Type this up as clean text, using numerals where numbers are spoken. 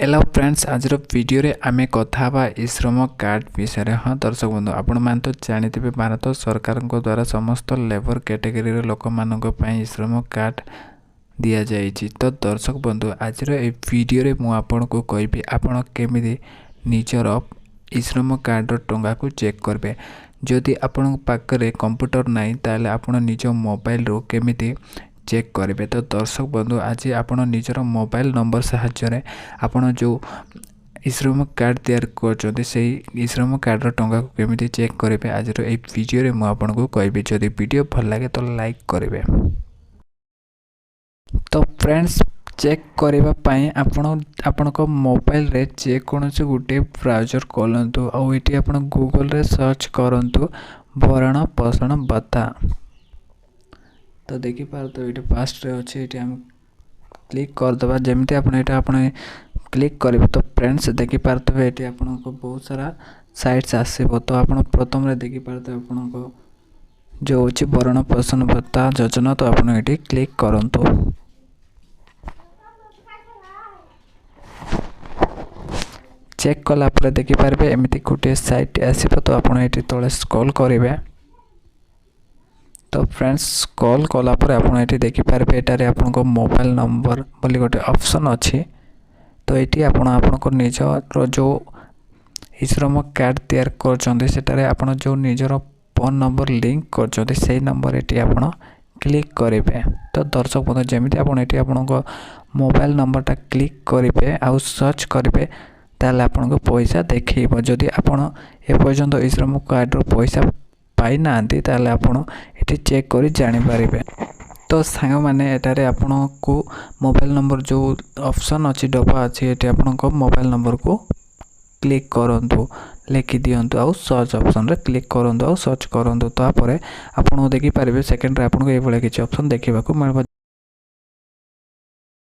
Hello friends आज video रे आमे कथा बा ई श्रम कार्ड विषय। हाँ दर्शक बंधु आपण मान तो जानते भारत सरकार द्वारा समस्त लेबर कैटेगरी लोक मान ई श्रम कार्ड दि जाइए। तो दर्शक बंधु आज वीडियो रे मु आपन को कहबी आपण केमिति निजर ई श्रम कार्ड टंगा को चेक करबे। जदि आपण पाखरे कंप्यूटर नाही ताले आपण निज मोबाइल रो केमिति चेक करेंगे। तो दर्शक बंधु आज आपण निजर मोबाइल नंबर साहाय्य आपण जो श्रम कार्ड तैयार कर श्रम कार्ड टंका को केमिति चेक करेंगे आज वीडियो रे मु आपन को कहबी। जदि वीडियो भल लगे तो लाइक करेंगे। तो फ्रेंड्स चेक करबा पई आपण को मोबाइल रे जेकोसी गोटे ब्राउजर खोलंतु आ एटी आपण गूगल रे सर्च करंतु भरण पोषण भत्ता। तो देखी पार तो ये फास्ट रे अच्छे ये आम क्लिक करदे जमी आप क्लिक करेंगे। तो फ्रेंड्स देखी पारे ये आपन को बहुत सारा साइट्स आसो। तो आप प्रथम देखी पारे आपन को जो अच्छी भरण पोषण भत्ता योजना तो आप क्लिक करंतु। चेक कला देखी पारे एमती गोटे साइट आसो। तो आप तले स्क्रॉल करेंगे। तो फ्रेंड्स कॉल कलापर आप देखी पारे एटारे आपन को मोबाइल नंबर बोली गोटे ऑप्शन अच्छी। तो ये आपन निजर जो श्रम कार्ड तैयार कर आपन जो निजर फोन नंबर लिंक कर से नंबर ये आपन क्लिक करेंगे। तो दर्शक बंधु जमी आपन मोबाइल नंबरटा क्लिक करेंगे आउ सर्च करेंगे ताले आपन को पैसा देखिए। जदि आपन एपर्यंत श्रम कार्ड पैसा पाई ना ताले आपन ये चेक कर जानीपर। तो सांग मैंने एटारे आपन को मोबाइल नंबर जो ऑप्शन अच्छी डब्बा अच्छी ये आपन को मोबाइल नंबर को क्लिक करंतु लिखि दियंतु आउ सर्च ऑप्शन रे क्लिक करंतु आउ सर्च करंतु। तापर आपन देखि पारिबे सेकंड रे आपन को ए भले किछि ऑप्शन देखिबा को मिलबो